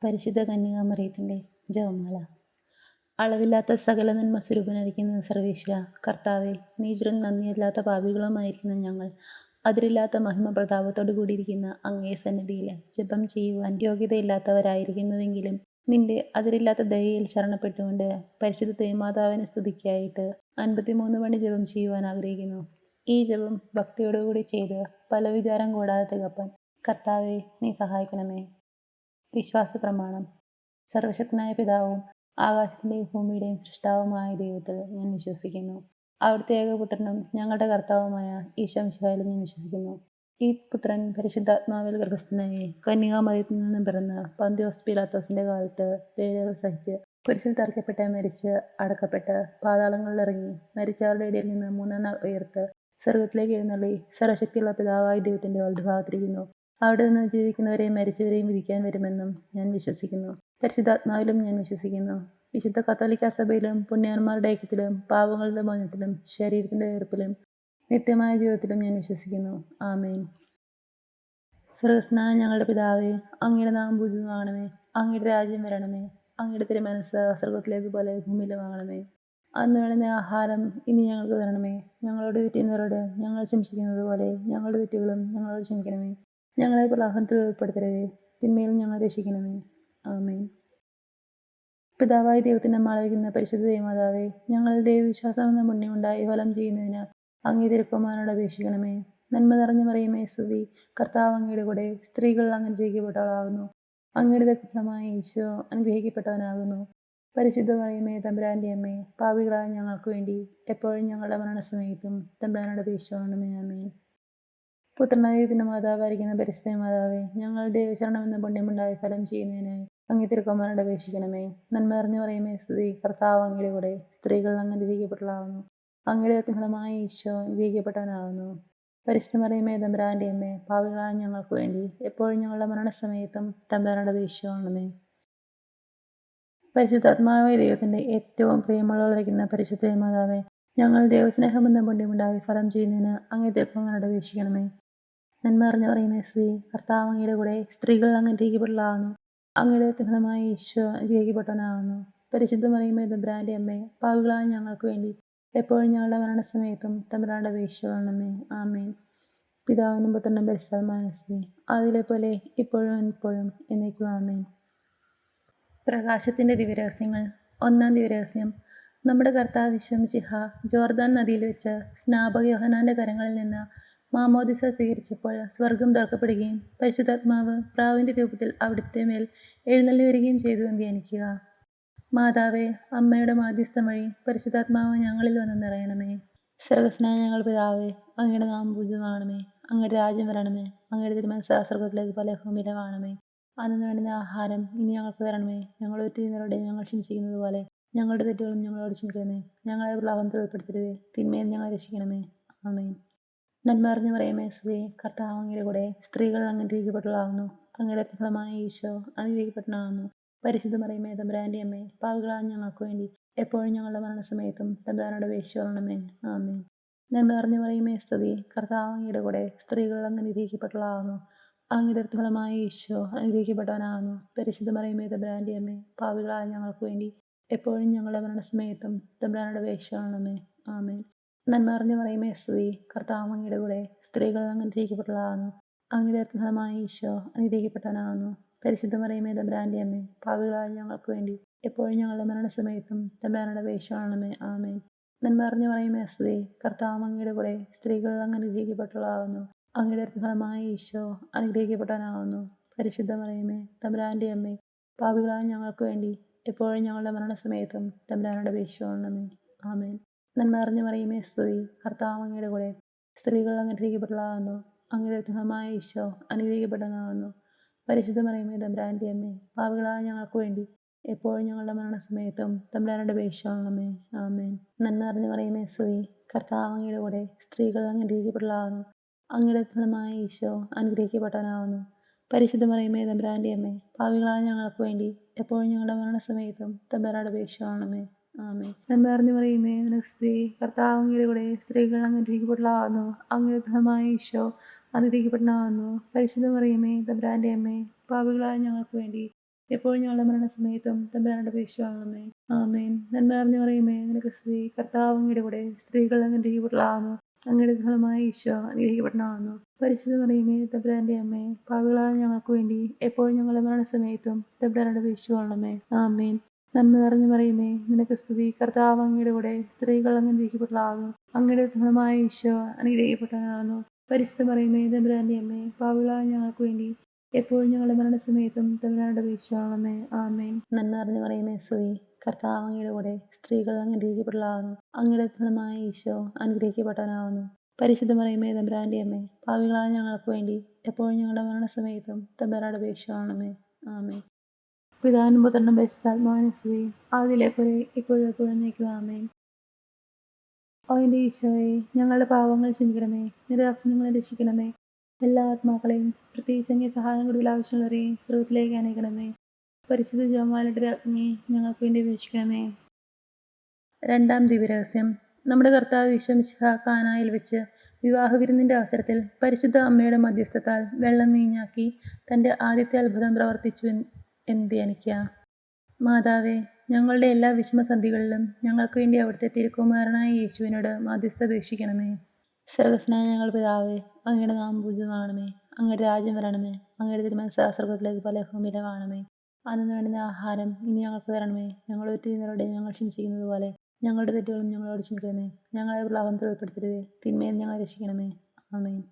പരിശുദ്ധ കന്യകാമറിയത്തിൻ്റെ ജപമാല. അളവില്ലാത്ത സകല നന്മ സ്വരൂപനായിരിക്കുന്ന സർവേശ്വര കർത്താവെ, നീചരും നന്ദിയില്ലാത്ത പാപികളുമായിരിക്കുന്ന ഞങ്ങൾ അതിരില്ലാത്ത മഹിമ പ്രതാപത്തോടു കൂടിയിരിക്കുന്ന അങ്ങേ സന്നിധിയിൽ ജപം ചെയ്യുവാൻ യോഗ്യതയില്ലാത്തവരായിരിക്കുന്നുവെങ്കിലും നിന്റെ അതിരില്ലാത്ത ദയയിൽ ശരണപ്പെട്ടുകൊണ്ട് പരിശുദ്ധ ദേവമാതാവിനെ സ്തുതിക്കായിട്ട് 53 മണി ജപം ചെയ്യുവാൻ ആഗ്രഹിക്കുന്നു. ഈ ജപം ഭക്തിയോടുകൂടി ചെയ്ത് പല വിചാരം കൂടാതെ തികപ്പാൻ കർത്താവെ നീ സഹായിക്കണമേ. വിശ്വാസ പ്രമാണം. സർവശക്തനായ പിതാവും ആകാശത്തിൻ്റെയും ഭൂമിയുടെയും സൃഷ്ടാവുമായ ദൈവത്തിൽ ഞാൻ വിശ്വസിക്കുന്നു. അവിടുത്തെ ഏകപുത്രനും ഞങ്ങളുടെ കർത്താവുമായ ഈശോ മിശിഹായിൽ ഞാൻ വിശ്വസിക്കുന്നു. ഈ പുത്രൻ പരിശുദ്ധാത്മാവിൽ ഗർഭസ്ഥനായി കന്യകാമറിയത്തിൽ നിന്നും പിറന്ന് പന്തിയോസ് പീലാത്തോസിന്റെ കാലത്ത് പീഡകൾ സഹിച്ച് കുരിശിൽ തറയ്ക്കപ്പെട്ട് മരിച്ച് അടക്കപ്പെട്ട് പാതാളങ്ങളിൽ ഇറങ്ങി മരിച്ചവരുടെ ഇടയിൽ നിന്ന് 3-ാം നാൾ ഉയർത്ത് സ്വർഗത്തിലേക്ക് എഴുന്നള്ളി സർവശക്തിയുള്ള പിതാവായ ദൈവത്തിന്റെ വലതുഭാഗത്തിരിക്കുന്നു. അവിടെ നിന്ന് ജീവിക്കുന്നവരെയും മരിച്ചവരെയും വിധിക്കാൻ വരുമെന്നും ഞാൻ വിശ്വസിക്കുന്നു. പരിശുദ്ധാത്മാവിലും ഞാൻ വിശ്വസിക്കുന്നു. വിശുദ്ധ കത്തോലിക്കാ സഭയിലും പുണ്യവാന്മാരുടെ ഐക്യത്തിലും പാപങ്ങളുടെ മോചനത്തിലും ശരീരത്തിന്റെ ഉയർപ്പിലും നിത്യമായ ജീവിതത്തിലും ഞാൻ വിശ്വസിക്കുന്നു. ആമേൻ. സ്വർഗസ്ഥനായ ഞങ്ങളുടെ പിതാവേ, അങ്ങയുടെ നാമം പൂജിതമാകണമേ. അങ്ങയുടെ രാജ്യം വരണമേ. അങ്ങയുടെ തിരുമനസ്സ് സ്വർഗത്തിലേതുപോലെ ഭൂമിയിലുമാകണമേ. അന്ന് വേണ്ടുന്ന ആഹാരം ഇനി ഞങ്ങൾക്ക് തരണമേ. ഞങ്ങളോട് തെറ്റുന്നവരോട് ഞങ്ങൾ ക്ഷമിച്ചിരിക്കുന്നത് പോലെ ഞങ്ങളുടെ തെറ്റുകളും ഞങ്ങളോട് ക്ഷമിക്കണമേ. ഞങ്ങളെ പ്രലോഭനത്തിൽ ഉൾപ്പെടുത്തരുതേ, തിന്മയിൽ ഞങ്ങളെ രക്ഷിക്കണമേ. ആമേൻ. പിതാവായ ദൈവത്തിന് മാളവിക്കുന്ന പരിശുദ്ധ ദേവമാതാവേ, ഞങ്ങൾ ദൈവവിശ്വാസം എന്ന പുണ്യമുണ്ടായി ഫലം ചെയ്യുന്നതിന് അങ്ങേ തിരുക്കുമാരനോട് അപേക്ഷിക്കണമേ. നന്മ നിറഞ്ഞു മറിയമേ സ്തുതി, കർത്താവ് അങ്ങയുടെ കൂടെ സ്ത്രീകൾ അനുഗ്രഹിക്കപ്പെട്ടവളാകുന്നു. അങ്ങയുടെ ദത്തമായ ഈശോ അനുഗ്രഹിക്കപ്പെട്ടവനാകുന്നു. പരിശുദ്ധ മറിയമേ തമ്പുരാന്റെ അമ്മേ, പാപികളായ ഞങ്ങൾക്ക് വേണ്ടി എപ്പോഴും ഞങ്ങളുടെ മരണസമയത്തും തമ്പുരാനോട് അപേക്ഷിക്കണമേ. ആമേൻ. പുത്രനായ ദൈവത്തിന്റെ മാതാവായിരിക്കുന്ന പരിശുദ്ധ മാതാവേ, ഞങ്ങൾ ദൈവശരണം എന്ന പുണ്യമുണ്ടായി ഫലം ചെയ്യുന്നതിനായി അങ്ങേ തിരുക്കുമാരനോട് അപേക്ഷിക്കണമേ. നന്മ നിറഞ്ഞു മറിയമേ സ്തുതി, കർത്താവ് അങ്ങയുടെ കൂടെ സ്ത്രീകൾ അനുഗ്രഹിക്കപ്പെട്ടവളാകുന്നു. അങ്ങയുടെ ഫലമായ ഈശോ അനുഗ്രഹിക്കപ്പെട്ടവനാകുന്നു. പരിശുദ്ധ മറിയമേ തമ്പുരാന്റെ അമ്മേ, പാപികളായ ഞങ്ങൾക്ക് വേണ്ടി എപ്പോഴും ഞങ്ങളുടെ മരണസമയത്തും തമ്പുരാനോട് അപേക്ഷിക്കണമേ. പരിശുദ്ധാത്മാവായ ദൈവത്തിന്റെ ഏറ്റവും പ്രിയമുള്ളവരായിരിക്കുന്ന പരിശുദ്ധ മാതാവേ, ഞങ്ങൾ ദൈവസ്നേഹം എന്ന പുണ്യമുണ്ടായി ഫലം ചെയ്യുന്നതിന് അങ്ങേ തിരുക്കുമാരനോട് അപേക്ഷിക്കണമേ. നന്മ നിറഞ്ഞു മറിയമേ സ്തുതി, കർത്താവ് അങ്ങയുടെ കൂടെ സ്ത്രീകൾ അനുഗ്രഹിക്കപ്പെട്ടവളാകുന്നു. അങ്ങയുടെ ഫലമായ ഈശോ അനുഗ്രഹിക്കപ്പെട്ടവനാകുന്നു. പരിശുദ്ധ മറിയമേ തമ്പുരാന്റെ അമ്മേ, പാപികളായ ഞങ്ങൾക്ക് വേണ്ടി എപ്പോഴും ഞങ്ങളുടെ മരണസമയത്തും തമ്പുരാനോട് അപേക്ഷിക്കണമേ. ആമേൻ. പിതാവിനും പുത്രനും പരിശുദ്ധാത്മാവിനും സ്തുതി, അതിലെ പോലെ ഇപ്പോഴും എപ്പോഴും എന്നേക്കും. ആമേൻ. പ്രകാശത്തിന്റെ ദിവ്യരഹസ്യങ്ങൾ. 1-ാം ദിവ്യരഹസ്യം. നമ്മുടെ കർത്താവ് ഈശോ മിശിഹ ജോർദാൻ നദിയിൽ വെച്ച് സ്നാപക യോഹന്നാന്റെ കരങ്ങളിൽ നിന്ന് മാമോദിസ സ്വീകരിച്ചപ്പോൾ സ്വർഗം തുറക്കപ്പെടുകയും പരിശുദ്ധാത്മാവ് പ്രാവിന്റെ രൂപത്തിൽ അവിടുത്തെ മേൽ എഴുന്നള്ളി വരികയും ചെയ്തു എന്ന് ധ്യാനിക്കുക. മാതാവേ, അമ്മയുടെ മാധ്യസ്ഥം വഴി പരിശുദ്ധാത്മാവ് ഞങ്ങളിൽ വന്ന് നിറയണമേ. സ്വർഗസ്ഥനായ ഞങ്ങളുടെ പിതാവേ, അങ്ങയുടെ നാമം പൂജിതമാകണമേ. അങ്ങയുടെ രാജ്യം വരണമേ. അങ്ങയുടെ തിരുമനസ്സ് സ്വർഗത്തിലേതുപോലെ ഭൂമിയിലുമാകണമേ. അന്ന് വേണ്ടുന്ന ആഹാരം ഇനി ഞങ്ങൾക്ക് തരണമേ. ഞങ്ങളോട് തെറ്റുന്നവരോട് ഞങ്ങൾ ക്ഷമിച്ചിരിക്കുന്നത് പോലെ ഞങ്ങളുടെ തെറ്റുകളും ഞങ്ങളോട് ക്ഷമിക്കണമേ. ഞങ്ങളെ പ്രലോഭനത്തിൽ ഉൾപ്പെടുത്തരുതേ, തിന്മയിൽ ഞങ്ങളെ രക്ഷിക്കണമേ. ആമേൻ. നന്മ നിറഞ്ഞു മറിയമേ സ്തുതി, കർത്താവ് അങ്ങയുടെ കൂടെ സ്ത്രീകൾ അനുഗ്രഹിക്കപ്പെട്ടവളാകുന്നു. അങ്ങയുടെ ഫലമായ ഈശോ അനുഗ്രഹിക്കപ്പെട്ടവനാകുന്നു. പരിശുദ്ധ മറിയമേ തമ്പുരാന്റെ അമ്മേ, പാപികളായ ഞങ്ങൾക്ക് വേണ്ടി എപ്പോഴും ഞങ്ങളുടെ മരണസമയത്തും തമ്പുരാനോട് അപേക്ഷിക്കണമേ. ആമേൻ. നന്മ നിറഞ്ഞു മറിയമേ സ്തുതി, കർത്താവ് അങ്ങയുടെ കൂടെ സ്ത്രീകൾ അനുഗ്രഹിക്കപ്പെട്ടവളാകുന്നു. അങ്ങയുടെ ഫലമായ ഈശോ അനുഗ്രഹിക്കപ്പെട്ടവനാകുന്നു. പരിശുദ്ധ മറിയമേ തമ്പുരാന്റെ അമ്മേ, പാപികളായ ഞങ്ങൾക്ക് വേണ്ടി എപ്പോഴും ഞങ്ങളുടെ മരണസമയത്തും തമ്പുരാനോട് അപേക്ഷിക്കണമേ. ആമേൻ. നന്മ നിറഞ്ഞു മറിയമേ സ്തുതി, കർത്താവ് അങ്ങയുടെ കൂടെ സ്ത്രീകൾ അനുഗ്രഹിക്കപ്പെട്ടവളാകുന്നു. അങ്ങയുടെ ഫലമായ ഈശോ അനുഗ്രഹിക്കപ്പെട്ടവനാകുന്നു. പരിശുദ്ധ മറിയമേ തമ്പുരാന്റെ അമ്മേ, പാപികളായ ഞങ്ങൾക്ക് വേണ്ടി എപ്പോഴും ഞങ്ങളുടെ മരണസമയത്തും തമ്പുരാനോട് അപേക്ഷിക്കണമേ. ആമേൻ. നന്മ നിറഞ്ഞു മറിയമേ സ്തുതി, കർത്താവ് അങ്ങയുടെ കൂടെ സ്ത്രീകൾ അനുഗ്രഹിക്കപ്പെട്ടവളാകുന്നു. അങ്ങയുടെ ഫലമായ ഈശോ അനുഗ്രഹിക്കപ്പെട്ടവനാകുന്നു. പരിശുദ്ധ മറിയമേ തമ്പുരാന്റെ അമ്മേ, പാപികളായ ഞങ്ങൾക്ക് വേണ്ടി എപ്പോഴും ഞങ്ങളുടെ മരണസമയത്തും തമ്പുരാനോട് അപേക്ഷിക്കണമേ. ആമേൻ. നന്മ നിറഞ്ഞു മറിയമേ സ്തുതി, കർത്താവ് അങ്ങയുടെ കൂടെ സ്ത്രീകൾ അനുഗ്രഹിക്കപ്പെട്ടവളാകുന്നു. അങ്ങയുടെ ഫലമായ ഈശോ അനുഗ്രഹിക്കപ്പെട്ടവനാകുന്നു. പരിശുദ്ധ മറിയമേ തമ്പുരാന്റെ അമ്മേ, പാപികളായ ഞങ്ങൾക്ക് വേണ്ടി എപ്പോഴും ഞങ്ങളുടെ മരണസമയത്തും തമ്പുരാനോട് അപേക്ഷിക്കണമേ. ആമേൻ. നന്മ നിറഞ്ഞു മറിയമേ സ്തുതി, കർത്താവ് അങ്ങയുടെ കൂടെ സ്ത്രീകൾ അനുഗ്രഹിക്കപ്പെട്ടവളാകുന്നു. അങ്ങയുടെ ഫലമായ ഈശോ അനുഗ്രഹിക്കപ്പെട്ടവനാകുന്നു. പരിശുദ്ധ മറിയമേ തമ്പുരാന്റെ അമ്മേ, പാപികളായ ഞങ്ങൾക്ക് വേണ്ടി എപ്പോഴും ഞങ്ങളുടെ മരണസമയത്തും തമ്പുരാനോട് അപേക്ഷിക്കണമേ. ആമേൻ. നന്മ നിറഞ്ഞു മറിയമേ സ്തുതി, കർത്താവ് അങ്ങയുടെ കൂടെ സ്ത്രീകൾ അനുഗ്രഹിക്കപ്പെട്ടവളാകുന്നു. അങ്ങയുടെ ഫലമായ ഈശോ അനുഗ്രഹിക്കപ്പെട്ടവനാകുന്നു. പരിശുദ്ധ മറിയമേ തമ്പുരാന്റെ അമ്മേ, പാപികളായ ഞങ്ങൾക്ക് വേണ്ടി എപ്പോഴും ഞങ്ങളുടെ മരണസമയത്തും തമ്പുരാനോട് അപേക്ഷിച്ചുകൊള്ളണമേ. ആമേൻ. നന്മ നിറഞ്ഞ മറിയമേ, നിനക്ക് സ്തുതി. കർത്താവ് അങ്ങയുടെ കൂടെ സ്ത്രീകൾ അങ്ങ് അനുഗ്രഹിക്കപ്പെട്ടവളാകുന്നു. അങ്ങയുടെ ഫലമായ ഈശോ അനുഗ്രഹിക്കപ്പെട്ടവനാകുന്നു. പരിശുദ്ധ മറിയമേ, തമ്പുരാന്റെ അമ്മേ, പാപികളായ ഞങ്ങൾക്ക് വേണ്ടി എപ്പോഴും ഞങ്ങളുടെ മരണസമയത്തും തമ്പുരാനോട് അപേക്ഷിച്ചുകൊള്ളണമേ. ആമേൻ. നന്മ നിറഞ്ഞ മറിയമേ, നിനക്ക് സ്തുതി. കർത്താവ് അങ്ങയുടെ കൂടെ സ്ത്രീകൾ അങ്ങ് അനുഗ്രഹിക്കപ്പെട്ടവളാകുന്നു. അങ്ങയുടെ ഫലമായ ഈശോ അനുഗ്രഹിക്കപ്പെട്ടവനാകുന്നു. പരിശുദ്ധ മറിയമേ, തമ്പുരാന്റെ അമ്മേ, പാപികളായ ഞങ്ങൾക്ക് വേണ്ടി എപ്പോഴും ഞങ്ങളുടെ മരണസമയത്തും തമ്പുരാനോട് അപേക്ഷിച്ചുകൊള്ളണമേ. ആമേൻ. നന്മ നിറഞ്ഞ മറിയമേ, സ്തുതി. കർത്താവ് അങ്ങയുടെ കൂടെ സ്ത്രീകൾ അങ്ങ് അനുഗ്രഹിക്കപ്പെട്ടവളാകുന്നു. അങ്ങയുടെ ഫലമായ ഈശോ അനുഗ്രഹിക്കപ്പെട്ടവനാകുന്നു. പരിശുദ്ധ മറിയമേ, തമ്പുരാന്റെ അമ്മേ, പാപികളായ ഞങ്ങൾക്ക് വേണ്ടി എപ്പോഴും ഞങ്ങളുടെ മരണസമയത്തും തമ്പുരാനോട് അപേക്ഷിച്ചുകൊള്ളണമേ. ആമേൻ. പിതാവിനും പുത്രനും പരിശുദ്ധാത്മാവിനും സ്തുതി. ആദിയിലെ പോലെ ഇപ്പോഴും എപ്പോഴും എന്നേക്കും. ആമേൻ. ഓ എൻ്റെ ഈശോയെ, ഞങ്ങളുടെ പാവങ്ങൾ ക്ഷമിക്കണമേ. നിരപരാധികളെ രക്ഷിക്കണമേ. എല്ലാ ആത്മാക്കളെയും, പ്രത്യേകിച്ച് അങ്ങേ സഹായം കൂടുതൽ ആവശ്യമുള്ളവരെയും സ്രോതത്തിലേക്ക് അനയിക്കണമേ. പരിശുദ്ധ ജപമാലയുടെ രാജ്ഞി, ഞങ്ങൾക്ക് വേണ്ടി അപേക്ഷിക്കണമേ. രണ്ടാം ദിവ്യരഹസ്യം. നമ്മുടെ കർത്താവ് ഈശോ മിശിഹാ കാനായിൽ വെച്ച് വിവാഹവിരുന്നിൻ്റെ അവസരത്തിൽ പരിശുദ്ധ അമ്മയുടെ മധ്യസ്ഥത്താൽ വെള്ളം വീഞ്ഞാക്കി തൻ്റെ ആദ്യത്തെ അത്ഭുതം പ്രവർത്തിച്ചു എന്ന് ധ്യാനിക്കുക. മാതാവേ, ഞങ്ങളുടെ എല്ലാ വിഷമസന്ധികളിലും ഞങ്ങൾക്ക് വേണ്ടി അവിടുത്തെ തിരുക്കുമാരനായ യേശുവിനോട് മധ്യസ്ഥ അപേക്ഷിക്കണമേ. സ്വർഗ്ഗസ്ഥനായ ഞങ്ങളുടെ പിതാവേ, അങ്ങയുടെ നാമം പൂജിതമാകണമേ. അങ്ങയുടെ രാജ്യം വരണമേ. അങ്ങയുടെ തിരുമനസ്സ് സ്വർഗ്ഗത്തിലേക്ക് പോലെ ഭൂമിയിലുമാകണമേ. അന്നു വേണ്ടുന്ന ആഹാരം ഇനി ഞങ്ങൾക്ക് തരണമേ. ഞങ്ങളുടെ തെറ്റുകളോട് ഞങ്ങൾ ക്ഷമിച്ചിരിക്കുന്നത് പോലെ ഞങ്ങളുടെ തെറ്റുകളും ഞങ്ങളോട് ക്ഷമിക്കണമേ. ഞങ്ങളെ പ്രലോഭനത്തിൽ ഉൾപ്പെടുത്തരുതേ, തിന്മയിൽ ഞങ്ങളെ രക്ഷിക്കണമേ. ആമേൻ.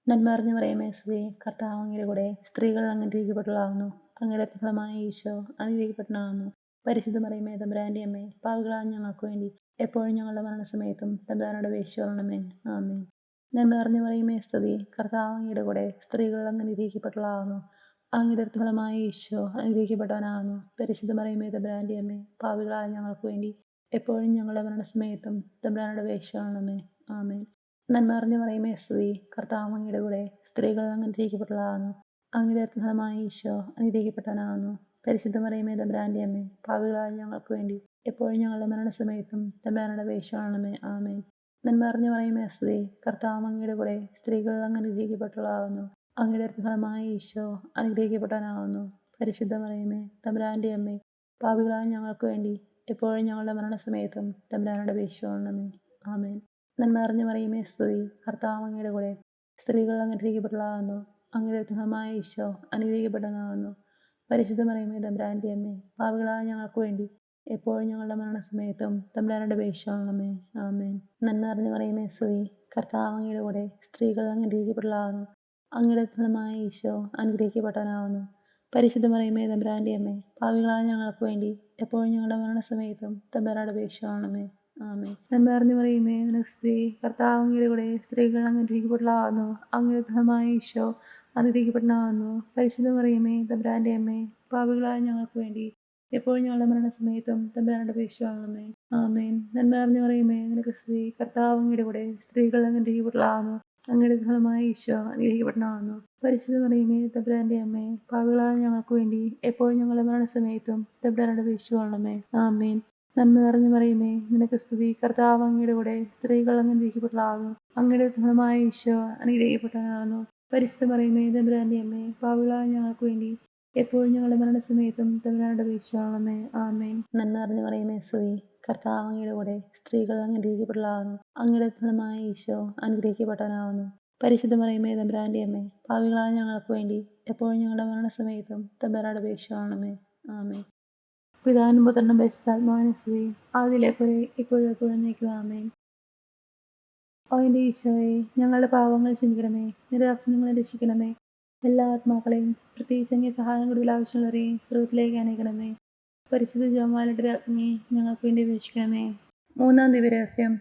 നന്മ നിറഞ്ഞ മറിയമേ, സ്തുതി. കർത്താവ് അങ്ങയുടെ കൂടെ സ്ത്രീകൾ അങ്ങ് അനുഗ്രഹിക്കപ്പെട്ടവളാകുന്നു. അങ്ങയുടെ ഫലമായ ഈശോ അനുഗ്രഹിക്കപ്പെട്ടവനാകുന്നു. പരിശുദ്ധ മറിയമേ, തമ്പുരാന്റെ അമ്മേ, പാപികളായ ഞങ്ങൾക്ക് വേണ്ടി എപ്പോഴും ഞങ്ങളുടെ മരണസമയത്തും തമ്പുരാനോട് അപേക്ഷിച്ചുകൊള്ളണമേ. ആമേൻ. നന്മ നിറഞ്ഞ മറിയമേ, സ്തുതി. കർത്താവ് അങ്ങയുടെ കൂടെ സ്ത്രീകൾ അങ്ങ് അനുഗ്രഹിക്കപ്പെട്ടവളാകുന്നു. അങ്ങയുടെ ഫലമായ ഈശോ അനുഗ്രഹിക്കപ്പെട്ടവനാകുന്നു. പരിശുദ്ധ മറിയമേ, തമ്പുരാന്റെ അമ്മേ, പാപികളായ ഞങ്ങൾക്ക് വേണ്ടി എപ്പോഴും ഞങ്ങളുടെ മരണസമയത്തും തമ്പുരാനോട് അപേക്ഷിച്ചുകൊള്ളണമേ. ആമേൻ. നന്മ നിറഞ്ഞ മറിയമേ, സ്തുതി. കർത്താവ് അങ്ങയുടെ കൂടെ സ്ത്രീകൾ അങ്ങ് അനുഗ്രഹിക്കപ്പെട്ടവളാകുന്നു. അങ്ങയുടെ ഫലമായ ഈശോ അനുഗ്രഹിക്കപ്പെട്ടവനാകുന്നു. പരിശുദ്ധ മറിയമേ, തമ്പുരാന്റെ അമ്മേ, പാപികളായ ഞങ്ങൾക്ക് വേണ്ടി എപ്പോഴും ഞങ്ങളുടെ മരണസമയത്തും തമ്പുരാനോട് അപേക്ഷിച്ചുകൊള്ളണമേ. ആമേൻ. നന്മ നിറഞ്ഞ മറിയമേ, സ്തുതി. കർത്താവ് അങ്ങയുടെ കൂടെ സ്ത്രീകൾ അങ്ങ് അനുഗ്രഹിക്കപ്പെട്ടവളാകുന്നു. അങ്ങയുടെ ഫലമായ ഈശോ അനുഗ്രഹിക്കപ്പെട്ടവനാകുന്നു. പരിശുദ്ധ മറിയമേ, തമ്പുരാന്റെ അമ്മേ, പാപികളായ ഞങ്ങൾക്ക് വേണ്ടി എപ്പോഴും ഞങ്ങളുടെ മരണസമയത്തും തമ്പുരാനോട് അപേക്ഷിച്ചുകൊള്ളണമേ. ആമേൻ. നന്മ നിറഞ്ഞ മറിയമേ, സ്തുതി. കർത്താവ് അങ്ങയുടെ കൂടെ സ്ത്രീകൾ അങ്ങ് അനുഗ്രഹിക്കപ്പെട്ടവളാകുന്നു. അങ്ങയുടെ ഫലമായ ഈശോ അനുഗ്രഹിക്കപ്പെട്ടവനാകുന്നു. പരിശുദ്ധ മറിയമേ, തമ്പുരാന്റെ അമ്മേ, പാപികളായ ഞങ്ങൾക്ക് വേണ്ടി എപ്പോഴും ഞങ്ങളുടെ മരണസമയത്തും തമ്പുരാനോട് അപേക്ഷിച്ചുകൊള്ളണമേ. ആമേൻ. നന്മ നിറഞ്ഞ മറിയമേ, സ്തുതി. കർത്താവ് അങ്ങയുടെ കൂടെ സ്ത്രീകൾ അങ്ങ് അനുഗ്രഹിക്കപ്പെട്ടവളാകുന്നു. അങ്ങയുടെ ഫലമായ ഈശോ അനുഗ്രഹിക്കപ്പെട്ടവനാകുന്നു. പരിശുദ്ധ മറിയമേ, തമ്പുരാന്റെ അമ്മേ, പാപികളായ ഞങ്ങൾക്ക് വേണ്ടി എപ്പോഴും ഞങ്ങളുടെ മരണസമയത്തും തമ്പുരാനോട് അപേക്ഷിച്ചുകൊള്ളണമേ. ആമേൻ. നന്മ നിറഞ്ഞ മറിയമേ, നിനക്ക് സ്തുതി. കർത്താവ് അങ്ങയുടെ കൂടെ സ്ത്രീകൾ അങ്ങ് അനുഗ്രഹിക്കപ്പെട്ടവളാകുന്നു. അങ്ങയുടെ ഫലമായ ഈശോ അനുഗ്രഹിക്കപ്പെട്ടവനാകുന്നു. പരിശുദ്ധ മറിയമേ, തമ്പുരാന്റെ അമ്മേ, പാപികളായ ഞങ്ങൾക്ക് വേണ്ടി എപ്പോഴും ഞങ്ങളുടെ മരണസമയത്തും തമ്പുരാനോട് അപേക്ഷിച്ചുകൊള്ളണമേ. ആമേൻ. നന്മ നിറഞ്ഞ മറിയമേ, നിനക്ക് സ്തുതി. കർത്താവ് അങ്ങയുടെ കൂടെ സ്ത്രീകൾ അങ്ങ് അനുഗ്രഹിക്കപ്പെട്ടവളാകുന്നു. അങ്ങയുടെ ഫലമായ ഈശോ അനുഗ്രഹിക്കപ്പെട്ടവനാകുന്നു. പരിശുദ്ധ മറിയമേ, തമ്പുരാന്റെ അമ്മേ, പാപികളായ ഞങ്ങൾക്ക് വേണ്ടി എപ്പോഴും ഞങ്ങളുടെ മരണസമയത്തും തമ്പുരാനോട് അപേക്ഷിച്ചുകൊള്ളണമേ. ആമേൻ. നന്മ നിറഞ്ഞ മറിയമേ, നിനക്ക് സ്തുതി. കർത്താവ് അങ്ങയുടെ കൂടെ സ്ത്രീകൾ അങ്ങ് അനുഗ്രഹിക്കപ്പെട്ടവളാകുന്നു. അങ്ങയുടെ ഫലമായ ഈശോ അനുഗ്രഹിക്കപ്പെട്ടവനാകുന്നു. പരിശുദ്ധ മറിയമേ, തമ്പുരാന്റെ അമ്മേ, പാപികളായ ഞങ്ങൾക്ക് വേണ്ടി എപ്പോഴും ഞങ്ങളുടെ മരണസമയത്തും തമ്പുരാനോട് അപേക്ഷിച്ചുകൊള്ളണമേ. ആമേൻ. നന്മ നിറഞ്ഞ മറിയമേ, സ്തുതി. കർത്താവ് അങ്ങയുടെ കൂടെ സ്ത്രീകൾ അങ്ങ് അനുഗ്രഹിക്കപ്പെട്ടവളാകുന്നു. അങ്ങയുടെ ഫലമായ ഈശോ അനുഗ്രഹിക്കപ്പെട്ടവനാകുന്നു. പരിശുദ്ധ മറിയമേ, തമ്പുരാന്റെ അമ്മേ, പാപികളായ ഞങ്ങൾക്ക് വേണ്ടി എപ്പോഴും ഞങ്ങളുടെ മരണസമയത്തും തമ്പുരാനോട് അപേക്ഷിച്ചുകൊള്ളണമേ. ആമേൻ. പിതാവിനും പുത്രനും പരിശുദ്ധാത്മാവിനും സ്തുതി. ആദിയിലെ പോലെ ഇപ്പോഴും എപ്പോഴും എന്നേക്കും. ആമേൻ. ഓ എൻ്റെ ഈശോയെ, ഞങ്ങളുടെ പാവങ്ങൾ ക്ഷമിക്കണമേ. നിരപരാധികളെ രക്ഷിക്കണമേ. എല്ലാ ആത്മാക്കളെയും, പ്രത്യേകിച്ച് അങ്ങേ സഹായം കൂടുതൽ ആവശ്യമുള്ളവരെയും സ്രോതത്തിലേക്ക് അനയിക്കണമേ. പരിശുദ്ധ ജപമാലയുടെ രാജ്ഞി, ഞങ്ങൾക്ക് വേണ്ടി അപേക്ഷിക്കണമേ. മൂന്നാം ദിവ്യരഹസ്യം.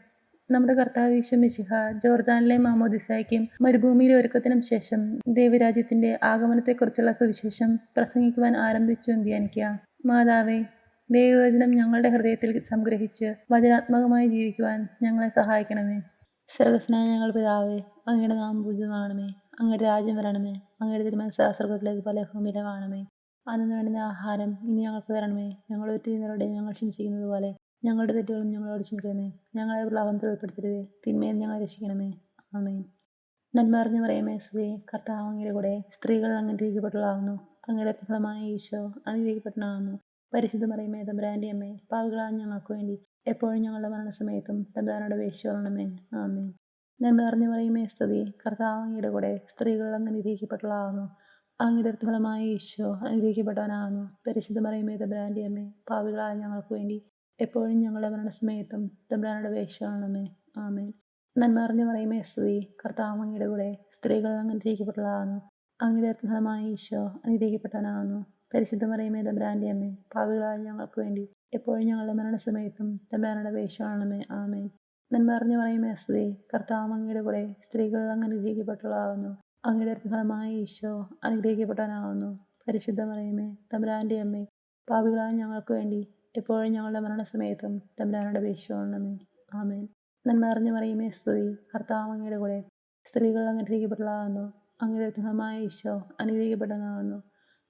നമ്മുടെ കർത്താവ് ഈശോ മിശിഹാ ജോർദാനിലെ മാമോദിസായ്ക്കും മരുഭൂമിയിലെ ഒരുക്കത്തിനും ശേഷം ദൈവരാജ്യത്തിന്റെ ആഗമനത്തെക്കുറിച്ചുള്ള സുവിശേഷം പ്രസംഗിക്കുവാൻ ആരംഭിച്ചു എന്ന് ധ്യാനിക്കുക. മാതാവേ, ദൈവവചനം ഞങ്ങളുടെ ഹൃദയത്തിൽ സംഗ്രഹിച്ച് വചനാത്മകമായി ജീവിക്കുവാൻ ഞങ്ങളെ സഹായിക്കണമേ. സ്വർഗ്ഗസ്ഥനായ ഞങ്ങളുടെ പിതാവേ, അങ്ങയുടെ നാമം പൂജിതമാകണമേ. അങ്ങയുടെ രാജ്യം വരണമേ. അങ്ങയുടെ തിരുമനസ്സ് സ്വർഗ്ഗത്തിലേക്ക് പോലെ ഭൂമിയിലുമാകണമേ. അന്നു വേണ്ടുന്ന ആഹാരം ഇനി ഞങ്ങൾക്ക് തരണമേ. ഞങ്ങളുടെ തെറ്റുകളോട് ഞങ്ങൾ ക്ഷമിച്ചിരിക്കുന്നത് പോലെ ഞങ്ങളുടെ തെറ്റുകളും ഞങ്ങളോട് ക്ഷമിക്കണമേ. ഞങ്ങളെ പ്രലോഭനത്തിൽ ഉൾപ്പെടുത്തരുതേ, തിന്മയിൽ ഞങ്ങളെ രക്ഷിക്കണമേ. ആമേൻ. നന്മ നിറഞ്ഞ മറിയമേ, സ്തുതി. കർത്താവ് അങ്ങയുടെ കൂടെ സ്ത്രീകൾ അങ്ങ് അനുഗ്രഹിക്കപ്പെട്ടവളാകുന്നു. അങ്ങയുടെ ഫലമായ ഈശോ അനുഗ്രഹിക്കപ്പെട്ടവനാകുന്നു. പരിശുദ്ധ മറിയമേ തമ്പുരാന്റെ അമ്മേ, പാപികളായ ഞങ്ങൾക്ക് വേണ്ടി എപ്പോഴും ഞങ്ങളുടെ മരണസമയത്തും തമ്പുരാനോട് അപേക്ഷിച്ചുകൊള്ളണമേ. ആമേൻ. നന്മ നിറഞ്ഞ മറിയമേ സ്തുതി, കർത്താവ് അങ്ങയുടെ കൂടെ സ്ത്രീകൾ അങ്ങ് അനുഗ്രഹിക്കപ്പെട്ടവളാകുന്നു. അങ്ങയുടെ ഫലമായ ഈശോ അനുഗ്രഹിക്കപ്പെട്ടവനാകുന്നു. പരിശുദ്ധ മറിയമേ തമ്പുരാന്റെ അമ്മേ, പാപികളായ ഞങ്ങൾക്ക് വേണ്ടി എപ്പോഴും ഞങ്ങളുടെ മരണസമയത്തും തമ്പുരാനോട് അപേക്ഷിച്ചുകൊള്ളണമേ. ആമേൻ. നന്മ നിറഞ്ഞ മറിയമേ സ്തുതി, കർത്താവ് അങ്ങയുടെ കൂടെ സ്ത്രീകൾ അങ്ങ് അനുഗ്രഹിക്കപ്പെട്ടവളാകുന്നു. അങ്ങയുടെ ഫലമായ ഈശോ അനുഗ്രഹിക്കപ്പെട്ടവനാകുന്നു. പരിശുദ്ധ മറിയമേ തമ്പുരാന്റെ അമ്മേ, പാപികളായ ഞങ്ങൾക്ക് വേണ്ടി എപ്പോഴും ഞങ്ങളുടെ മരണസമയത്തും തമ്പുരാനോട് അപേക്ഷിച്ചുകൊള്ളണമേ. ആമേൻ. നന്മ നിറഞ്ഞ മറിയമേ സ്തുതി, കർത്താവ് അങ്ങയുടെ കൂടെ സ്ത്രീകൾ അങ്ങ് അനുഗ്രഹിക്കപ്പെട്ടവളാകുന്നു. അങ്ങയുടെ ഫലമായ ഈശോ അനുഗ്രഹിക്കപ്പെട്ടവനാകുന്നു. പരിശുദ്ധ മറിയമേ തമ്പുരാന്റെ അമ്മേ, പാപികളായ ഞങ്ങൾക്ക് വേണ്ടി എപ്പോഴും ഞങ്ങളുടെ മരണസമയത്തും തമ്പുരാനോട് അപേക്ഷിച്ചുകൊള്ളണമേ. ആമേൻ. നന്മ നിറഞ്ഞ മറിയമേ സ്തുതി, കർത്താവ് അങ്ങയുടെ കൂടെ സ്ത്രീകൾ അങ്ങ് അനുഗ്രഹിക്കപ്പെട്ടവളാകുന്നു. അങ്ങയുടെ ഫലമായ ഈശോ അനുഗ്രഹിക്കപ്പെട്ടവനാകുന്നു.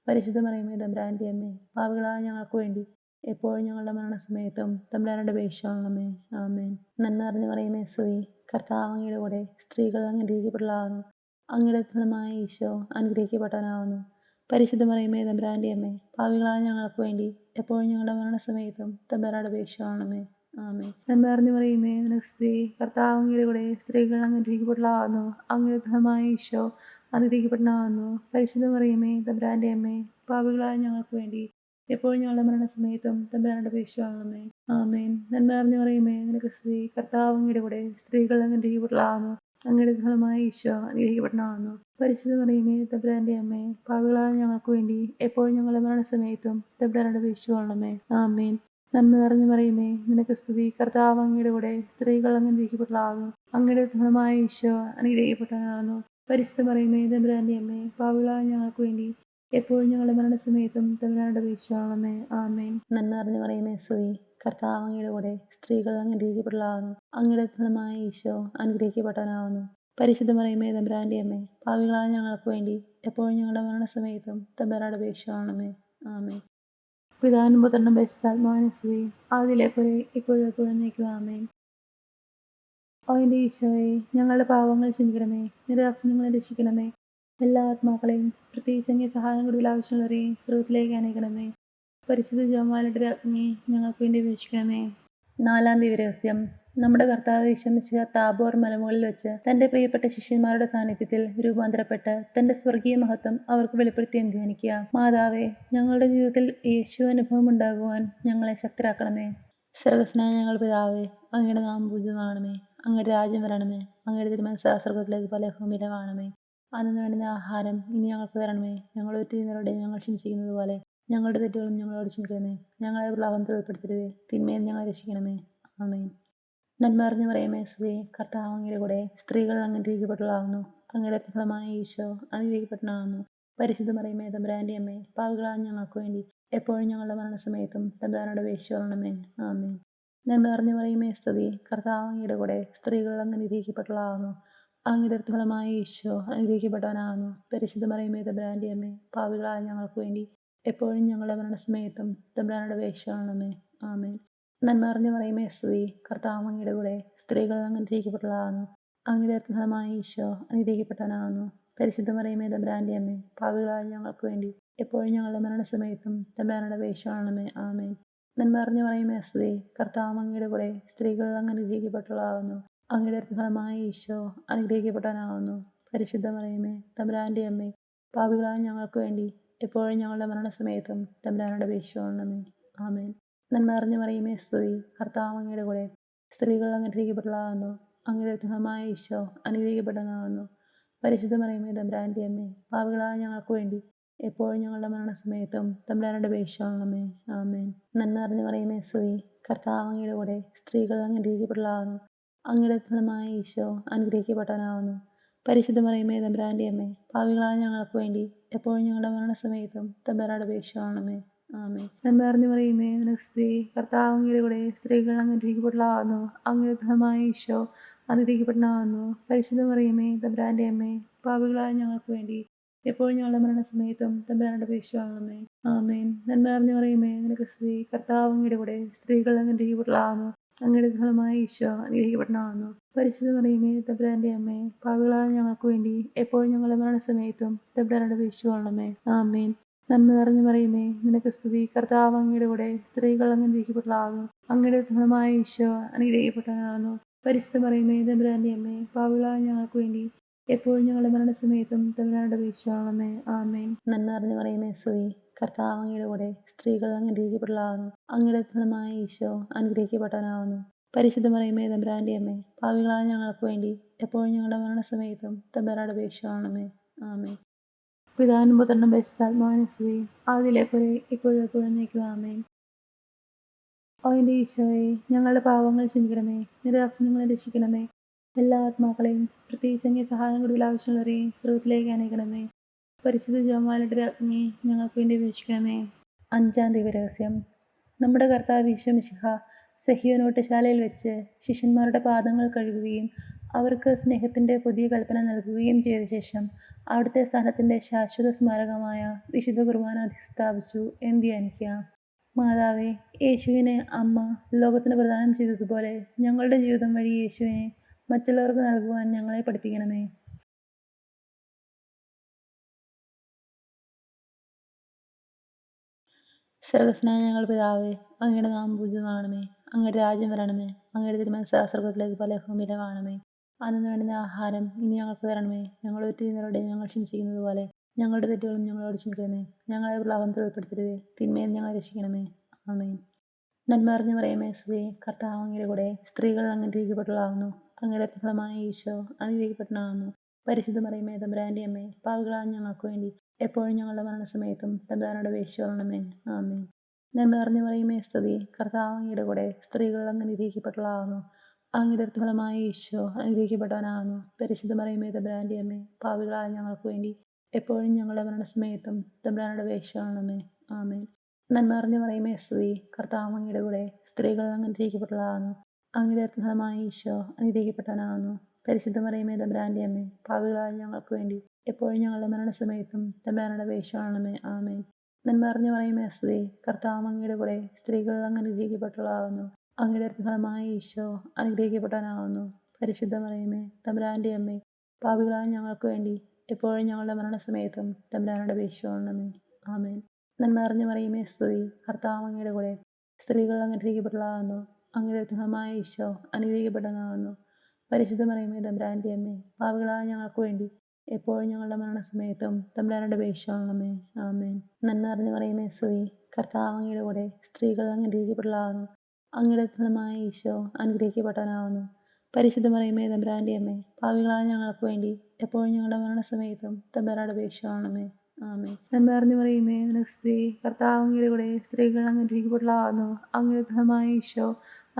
പരിശുദ്ധ മറിയമേ തമ്പുരാന്റെ അമ്മേ, പാപികളായ ഞങ്ങൾക്ക് വേണ്ടി എപ്പോഴും ഞങ്ങളുടെ മരണസമയത്തും തമ്പുരാനോട് അപേക്ഷിച്ചുകൊള്ളണമേ. ആമേൻ. നന്മ നിറഞ്ഞ മറിയമേ സ്തുതി, കർത്താവ് അങ്ങയുടെ കൂടെ സ്ത്രീകൾ അങ്ങ് അനുഗ്രഹിക്കപ്പെട്ടവളാകുന്നു. അങ്ങയുടെ ഫലമായ ഈശോ അനുഗ്രഹിക്കപ്പെട്ടവനാകുന്നു. പരിശുദ്ധ മറിയമേ തമ്പുരാന്റെ അമ്മേ, പാപികളായ ഞങ്ങൾക്ക് വേണ്ടി എപ്പോഴും ഞങ്ങളുടെ മരണസമയത്തും തമ്പുരാനോട് അപേക്ഷിച്ചുകൊള്ളണമേ. ആമേൻ. നന്മ നിറഞ്ഞ മറിയമേ സ്തുതി, കർത്താവ് അങ്ങയുടെ കൂടെ സ്ത്രീകൾ അങ്ങ് അനുഗ്രഹിക്കപ്പെട്ടവളാകുന്നു. അങ്ങയുടെ ഫലമായ ഈശോ അനുഗ്രഹിക്കപ്പെട്ടവനാകുന്നു. പരിശുദ്ധ മറിയമേ തമ്പുരാന്റെ അമ്മേ, പാപികളായ ഞങ്ങൾക്ക് വേണ്ടി എപ്പോഴും ഞങ്ങളുടെ മരണസമയത്തും തമ്പുരാനോട് അപേക്ഷിച്ചുകൊള്ളണമേ. ആമേൻ. നന്മ നിറഞ്ഞ മറിയമേ സ്തുതി, കർത്താവ് അങ്ങയുടെ കൂടെ സ്ത്രീകൾ അങ്ങ് അനുഗ്രഹിക്കപ്പെട്ടവളാകുന്നു. അങ്ങയുടെ ഫലമായ ഈശോ അനുഗ്രഹിക്കപ്പെട്ടവനാകുന്നു. പരിശുദ്ധ മറിയമേ തമ്പുരാന്റെ അമ്മേ, പാപികളായ ഞങ്ങൾക്ക് വേണ്ടി എപ്പോഴും ഞങ്ങളുടെ മരണസമയത്തും തമ്പുരാനോട് അപേക്ഷിച്ചുകൊള്ളണമേ. ആമേൻ. നന്മ നിറഞ്ഞ മറിയമേ സ്തുതി, കർത്താവ് അങ്ങയുടെ കൂടെ സ്ത്രീകൾ അങ്ങ് അനുഗ്രഹിക്കപ്പെട്ടവളാകുന്നു. അങ്ങയുടെ ഫലമായ ഈശോ അനുഗ്രഹിക്കപ്പെട്ടവനാകുന്നു. പരിശുദ്ധ മറിയമേ തമ്പുരാന്റെ അമ്മേ, പാപികളായ ഞങ്ങൾക്ക് വേണ്ടി എപ്പോഴും ഞങ്ങളുടെ മരണസമയത്തും തമ്പുരാനോട് അപേക്ഷിച്ചുകൊള്ളണമേ. ആമേൻ. നന്മ നിറഞ്ഞ മറിയമേ സ്തുതി, കർത്താവ് അങ്ങയുടെ കൂടെ സ്ത്രീകൾ അങ്ങ് അനുഗ്രഹിക്കപ്പെട്ടവളാകുന്നു. അങ്ങയുടെ ഫലമായ ഈശോ അനുഗ്രഹിക്കപ്പെട്ടവനാകുന്നു. പരിശുദ്ധ മറിയമേ തമ്പുരാന്റെ അമ്മേ, പാപികളായ ഞങ്ങൾക്ക് വേണ്ടി എപ്പോഴും ഞങ്ങളുടെ മരണസമയത്തും തമ്പുരാനോട് അപേക്ഷിച്ചുകൊള്ളണമേ. ആമേൻ. പിതാവിനും പുത്രനും പരിശുദ്ധാത്മാവിനും സ്തുതി, ആദിയിലെ പോലെ ഇപ്പോഴും എപ്പോഴും എന്നേക്കും. ആമേൻ. ഓ എൻ്റെ ഈശോയെ, ഞങ്ങളുടെ പാപങ്ങൾ ക്ഷമിക്കണമേ, നിന്റെ ഞങ്ങളെ രക്ഷിക്കണമേ. എല്ലാ ആത്മാക്കളെയും പ്രത്യേകിച്ച് അങ്ങേ സഹായം കൂടുതൽ ആവശ്യമുള്ളവരെയും സ്വർഗ്ഗത്തിലേക്ക് അനയിക്കണമേ. പരിശുദ്ധ ജപമാലയുടെ രാജ്ഞിയെ ഞങ്ങൾക്ക് വേണ്ടി അപേക്ഷിക്കണമേ. 4-ാം ദിവരഹസ്യം. നമ്മുടെ കർത്താവ് യേശു മിശിഹ താബോർ മലമുകളിൽ വെച്ച് തൻ്റെ പ്രിയപ്പെട്ട ശിഷ്യന്മാരുടെ സാന്നിധ്യത്തിൽ രൂപാന്തരപ്പെട്ട് തൻ്റെ സ്വർഗീയ മഹത്വം അവർക്ക് വെളിപ്പെടുത്തി ധ്യാനിക്കുക. മാതാവേ, ഞങ്ങളുടെ ജീവിതത്തിൽ യേശു അനുഭവം ഉണ്ടാകുവാൻ ഞങ്ങളെ ശക്തരാക്കണമേ. സ്വർഗ്ഗസ്ഥനായ ഞങ്ങളുടെ പിതാവേ, അങ്ങയുടെ നാമം പൂജിതമാകണമേ. അങ്ങയുടെ രാജ്യം വരണമേ. അങ്ങയുടെ തിരുമനസ്സ് സ്വർഗ്ഗത്തിലേതുപോലെ ഭൂമിയിലുമാകണമേ. അന്നു വേണ്ടുന്ന ആഹാരം ഇനി ഞങ്ങൾക്ക് തരണമേ. ഞങ്ങളോട് ചെയ്യുന്നവരോട് ഞങ്ങൾ ക്ഷമിച്ചിരിക്കുന്നത് പോലെ ഞങ്ങളുടെ തെറ്റുകളും ഞങ്ങളോട് ക്ഷമിക്കണമേ. ഞങ്ങളെ പ്രലോഭനത്തിൽ ഉൾപ്പെടുത്തരുതേ, തിന്മയിൽ ഞങ്ങളെ രക്ഷിക്കണമേ. ആമേൻ. നന്മ നിറഞ്ഞ മറിയമേ സ്തുതി, കർത്താവ് അങ്ങയുടെ കൂടെ സ്ത്രീകൾ അങ്ങ് അനുഗ്രഹിക്കപ്പെട്ടവളാകുന്നു. അങ്ങയുടെ ഫലമായ ഈശോ അനുഗ്രഹിക്കപ്പെട്ടവനാകുന്നു. പരിശുദ്ധ മറിയമേ തമ്പുരാന്റെ അമ്മേ, പാപികളായ ഞങ്ങൾക്ക് വേണ്ടി എപ്പോഴും ഞങ്ങളുടെ മരണസമയത്തും തമ്പുരാനോട് അപേക്ഷിച്ചുകൊള്ളണമേ. ആമേൻ. നന്മ നിറഞ്ഞ മറിയമേ സ്തുതി, കർത്താവ് അങ്ങയുടെ കൂടെ സ്ത്രീകൾ അങ്ങ് അനുഗ്രഹിക്കപ്പെട്ടവളാകുന്നു. അങ്ങയുടെ ഫലമായ ഈശോ അനുഗ്രഹിക്കപ്പെട്ടവനാകുന്നു. പരിശുദ്ധ മറിയമേ തമ്പുരാന്റെ അമ്മേ, പാപികളായ ഞങ്ങൾക്ക് വേണ്ടി എപ്പോഴും ഞങ്ങളുടെ മരണസമയത്തും തമ്പുരാനോട് അപേക്ഷിച്ചുകൊള്ളണമേ. ആമേൻ. നന്മ നിറഞ്ഞ മറിയമേ സ്തുതി, കർത്താവ് അങ്ങയുടെ കൂടെ സ്ത്രീകൾ അങ്ങ് അനുഗ്രഹിക്കപ്പെട്ടവളാകുന്നു. അങ്ങയുടെ ഫലമായ ഈശോ അനുഗ്രഹിക്കപ്പെട്ടവനാകുന്നു. പരിശുദ്ധ മറിയമേ തമ്പുരാന്റെ അമ്മേ, പാപികളായ ഞങ്ങൾക്ക് വേണ്ടി എപ്പോഴും ഞങ്ങളുടെ മരണസമയത്തും തമ്പുരാനോട് അപേക്ഷിച്ചുകൊള്ളണമേ. ആമേൻ. നന്മ നിറഞ്ഞ മറിയമേ സ്തുതി, കർത്താവ് അങ്ങയുടെ കൂടെ സ്ത്രീകൾ അങ്ങ് അനുഗ്രഹിക്കപ്പെട്ടവളാകുന്നു. അങ്ങയുടെ ഫലമായ ഈശോ അനുഗ്രഹിക്കപ്പെട്ടവനാകുന്നു. പരിശുദ്ധ മറിയമേ തമ്പുരാന്റെ അമ്മേ, പാപികളായ ഞങ്ങൾക്ക് വേണ്ടി എപ്പോഴും ഞങ്ങളുടെ മരണസമയത്തും തമ്പുരാനോട് അപേക്ഷിച്ചുകൊള്ളണമേ. ആമേൻ. നന്മ നിറഞ്ഞ മറിയമേ സ്തുതി, കർത്താവ് അങ്ങയുടെ കൂടെ സ്ത്രീകൾ അങ്ങ് അനുഗ്രഹിക്കപ്പെട്ടവളാകുന്നു. അങ്ങയുടെ ഫലമായ ഈശോ അനുഗ്രഹിക്കപ്പെട്ടവനാകുന്നു. പരിശുദ്ധ മറിയമേ തമ്പുരാന്റെ അമ്മേ, പാപികളായ ഞങ്ങൾക്ക് വേണ്ടി എപ്പോഴും ഞങ്ങളുടെ മരണസമയത്തും തമ്പുരാനോട് അപേക്ഷിച്ചുകൊള്ളണമേ. ആമേൻ. നന്മ നിറഞ്ഞ മറിയമേ സ്തുതി, കർത്താവ് അങ്ങയുടെ കൂടെ സ്ത്രീകൾ അങ്ങ് അനുഗ്രഹിക്കപ്പെട്ടവളാകുന്നു. അങ്ങയുടെ ഫലമായ ഈശോ അനുഗ്രഹിക്കപ്പെട്ടവനാകുന്നു. പരിശുദ്ധ മറിയമേ തമ്പുരാന്റെ അമ്മേ, പാപികളായ ഞങ്ങൾക്ക് വേണ്ടി എപ്പോഴും ഞങ്ങളുടെ മരണസമയത്തും തമ്പുരാനോട് അപേക്ഷിച്ചുകൊള്ളണമേ. ആമേൻ. നന്മ നിറഞ്ഞ മറിയമേ സ്തുതി, കർത്താവ് അങ്ങയുടെ കൂടെ സ്ത്രീകൾ അങ്ങ് അനുഗ്രഹിക്കപ്പെട്ടവളാകുന്നു. അങ്ങയുടെ ഫലമായ ഈശോ അനുഗ്രഹിക്കപ്പെട്ടവനാകുന്നു. പരിശുദ്ധ മറിയമേ തമ്പുരാന്റെ അമ്മേ, പാപികളായ ഞങ്ങൾക്ക് വേണ്ടി എപ്പോഴും ഞങ്ങളുടെ മരണസമയത്തും തമ്പുരാനോട് അപേക്ഷിച്ചുകൊള്ളണമേ. ആമേൻ. നന്മ നിറഞ്ഞ മറിയമേ സ്തുതി, കർത്താവ് അങ്ങയുടെ കൂടെ സ്ത്രീകൾ അങ്ങ് അനുഗ്രഹിക്കപ്പെട്ടവളാകുന്നു. അങ്ങയുടെ ഫലമായ ഈശോ അനുഗ്രഹിക്കപ്പെട്ടവനാകുന്നു. പരിശുദ്ധ മറിയമേ തമ്പുരാന്റെ അമ്മേ, പാപികളായ ഞങ്ങൾക്ക് വേണ്ടി എപ്പോഴും ഞങ്ങളുടെ മരണസമയത്തും തമ്പുരാനോട് അപേക്ഷിച്ചുകൊള്ളണമേ. ആമേൻ. നന്മ നിറഞ്ഞു മറിയമേ, നിനക്ക് സ്തുതി. കർത്താവ് അങ്ങയുടെ കൂടെ, സ്ത്രീകൾ അങ്ങ് അനുഗ്രഹിക്കപ്പെട്ടവളാകുന്നു. അങ്ങയുടെ ഉത്തമമായ ഈശോ അനുഗ്രഹിക്കപ്പെട്ടവനാകുന്നു. പരിശുദ്ധ മറിയമേ, തമ്പുരാന്റെ അമ്മേ, പാപികളായ ഞങ്ങൾക്ക് വേണ്ടി എപ്പോഴും ഞങ്ങളുടെ മരണസമയത്തും തമ്പുരാനോട് അപേക്ഷിക്കണമേ. ആമേൻ. നന്മ നിറഞ്ഞു മറിയമേ, സ്തുതി. കർത്താവ് അങ്ങയുടെ കൂടെ, സ്ത്രീകൾ അങ്ങ് അനുഗ്രഹിക്കപ്പെട്ടവളാകുന്നു. അങ്ങയുടെ ഉത്തമമായ ഈശോ അനുഗ്രഹിക്കപ്പെട്ടവനാകുന്നു. പരിശുദ്ധ മറിയമേ, തമ്പുരാന്റെ അമ്മേ, പാപികളായ ഞങ്ങൾക്ക് വേണ്ടി എപ്പോഴും ഞങ്ങളുടെ മരണസമയത്തും തമ്പുരാനോട് അപേക്ഷിക്കണമേ. ആമേൻ. പിതാവിനും പുത്രനും പരിശുദ്ധാത്മാവിനും സ്തുതി. ആദിയിലെ പോലെ ഇപ്പോഴും എപ്പോഴും എന്നേക്കും. ആമേൻ. ഓ എൻ്റെ ഈശോയെ, ഞങ്ങളുടെ പാവങ്ങൾ ക്ഷമിക്കണമേ, നിരപരാധികളെ രക്ഷിക്കണമേ. എല്ലാ ആത്മാക്കളെയും, പ്രത്യേകിച്ച് അങ്ങേ സഹായം കൂടുതൽ ആവശ്യമുള്ളവരെയും സ്രോതത്തിലേക്ക് അനേക്കണമേ. പരിശുദ്ധ ജപമാലയുടെ രാജ്ഞി, ഞങ്ങൾക്ക് വേണ്ടി അപേക്ഷിക്കണമേ. അഞ്ചാം ദിവരഹസ്യം. നമ്മുടെ കർത്താവ് ഈശോ മിശിഹ സഹ്യോനോട്ടശാലയിൽ വെച്ച് ശിഷ്യന്മാരുടെ പാദങ്ങൾ കഴുകുകയും അവർക്ക് സ്നേഹത്തിൻ്റെ പുതിയ കൽപ്പന നൽകുകയും ചെയ്ത ശേഷം അവിടുത്തെ സ്ഥാനത്തിൻ്റെ ശാശ്വത സ്മാരകമായ വിശുദ്ധ കുർബാന സ്ഥാപിച്ചു എന്ന് ധ്യാനിക്കുക. മാതാവേ, യേശുവിനെ അമ്മ ലോകത്തിന് പ്രദാനം ചെയ്തതുപോലെ ഞങ്ങളുടെ ജീവിതം വഴി യേശുവിനെ മറ്റുള്ളവർക്ക് നൽകുവാൻ ഞങ്ങളെ പഠിപ്പിക്കണമേ. സ്വർഗ്ഗസ്ഥനായ ഞങ്ങളുടെ പിതാവേ, അങ്ങയുടെ നാമം പൂജിതമാകണമേ. അങ്ങയുടെ രാജ്യം വരണമേ. അങ്ങയുടെ തിരുമനസ്സ് സ്വർഗ്ഗത്തിലേക്ക് പോലെ ഭൂമിയിലുമാകണമേ. അന്നു വേണ്ടുന്ന ആഹാരം ഇനി ഞങ്ങൾക്ക് തരണമേ. ഞങ്ങളുടെ തെറ്റുകളോട് ഞങ്ങൾ ക്ഷമിച്ചിരിക്കുന്നത് പോലെ ഞങ്ങളുടെ തെറ്റുകളും ഞങ്ങളോട് ക്ഷമിക്കണമേ. ഞങ്ങളെ പ്രലോഭനത്തിൽ ഉൾപ്പെടുത്തരുതേ, തിന്മയിൽ ഞങ്ങളെ രക്ഷിക്കണമേ. ആമേൻ. നന്മ നിറഞ്ഞ മറിയമേ, സ്തുതി. കർത്താവ് അങ്ങയുടെ കൂടെ, സ്ത്രീകൾ അങ്ങ് അനുഗ്രഹിക്കപ്പെട്ടവളാകുന്നു. അങ്ങയുടെ ഫലമായ ഈശോ അനുഗ്രഹിക്കപ്പെട്ടവനാകുന്നു. പരിശുദ്ധ മറിയമേ, തമ്പുരാന്റെ അമ്മേ, പാപികളായ ഞങ്ങൾക്ക് വേണ്ടി എപ്പോഴും ഞങ്ങളുടെ മരണസമയത്തും തമ്പുരാനോട് അപേക്ഷിച്ചുകൊള്ളണമേ. ആമേൻ. നന്മ നിറഞ്ഞ മറിയമേ, സ്തുതി. കർത്താവ് അങ്ങയുടെ കൂടെ, സ്ത്രീകൾ അങ്ങ് അനുഗ്രഹിക്കപ്പെട്ടവളാകുന്നു. അങ്ങയുടെ ഫലമായ ഈശോ അനുഗ്രഹിക്കപ്പെട്ടവനാകുന്നു. പരിശുദ്ധ മറിയമേ, തമ്പുരാന്റെ അമ്മേ, പാപികളായ ഞങ്ങൾക്ക് വേണ്ടി എപ്പോഴും ഞങ്ങളുടെ മരണസമയത്തും തമ്പുരാനോട് അപേക്ഷിച്ചുകൊള്ളണമേ. ആമേൻ. നന്മ നിറഞ്ഞ മറിയമേ, സ്തുതി. കർത്താവ് അങ്ങയുടെ കൂടെ, സ്ത്രീകൾ അങ്ങ് അനുഗ്രഹിക്കപ്പെട്ടവളാകുന്നു. അങ്ങയുടെ ഫലമായ ഈശോ അനുഗ്രഹിക്കപ്പെട്ടവനാകുന്നു. പരിശുദ്ധ മറിയമേ, തമ്പുരാന്റെ അമ്മേ, പാപികളായ ഞങ്ങൾക്ക് വേണ്ടി എപ്പോഴും ഞങ്ങളുടെ മരണസമയത്തും തമ്പുരാനോട് അപേക്ഷിച്ചുകൊള്ളണമേ. ആമേൻ. നന്മ നിറഞ്ഞ മറിയമേ, സ്തുതി. കർത്താവ് അങ്ങയുടെ കൂടെ, സ്ത്രീകൾ അങ്ങ് അനുഗ്രഹിക്കപ്പെട്ടവളാകുന്നു. അങ്ങയുടെ ഫലമായ ഈശോ അനുഗ്രഹിക്കപ്പെട്ടവനാകുന്നു. പരിശുദ്ധ മറിയമേ, തമ്പുരാന്റെ അമ്മേ, പാപികളായ ഞങ്ങൾക്ക് വേണ്ടി എപ്പോഴും ഞങ്ങളുടെ മരണസമയത്തും തമ്പുരാനോട് അപേക്ഷിച്ചുകൊള്ളണമേ. ആമേൻ. നന്മ നിറഞ്ഞ മറിയമേ, സ്തുതി. കർത്താവ് അങ്ങയുടെ കൂടെ, സ്ത്രീകൾ അങ്ങ് അനുഗ്രഹിക്കപ്പെട്ടവളാകുന്നു. അങ്ങയുടെ ഫലമായ ഈശോ അനുഗ്രഹിക്കപ്പെട്ടവനാകുന്നു. പരിശുദ്ധ മറിയമേ, തമ്പുരാന്റെ അമ്മേ, പാപികളായ ഞങ്ങൾക്ക് വേണ്ടി എപ്പോഴും ഞങ്ങളുടെ മരണസമയത്തും തമ്പുരാനോട് അപേക്ഷിച്ചുകൊള്ളണമേ. ആമേൻ. നന്മ നിറഞ്ഞ മറിയമേ, സ്തുതി. കർത്താവ് അങ്ങയുടെ കൂടെ, സ്ത്രീകൾ അങ്ങ് അനുഗ്രഹിക്കപ്പെട്ടവളാകുന്നു. അങ്ങയുടെ ഫലമായ ഈശോ അനുഗ്രഹിക്കപ്പെട്ടവനാകുന്നു. പരിശുദ്ധ മറിയമേ, തമ്പുരാന്റെ അമ്മേ, പാപികളായ ഞങ്ങൾക്ക് വേണ്ടി എപ്പോഴും ഞങ്ങളുടെ മരണസമയത്തും തമ്പുരാനോട് അപേക്ഷിച്ചുകൊള്ളണമേ. ആമേൻ. നന്മ നിറഞ്ഞ മറിയമേ, നിനക്ക് സ്തുതി. കർത്താവ് അങ്ങയുടെ കൂടെ, സ്ത്രീകൾ അങ്ങ് അനുഗ്രഹിക്കപ്പെട്ടവളാകുന്നു. അങ്ങയുടെ ഫലമായ ഈശോ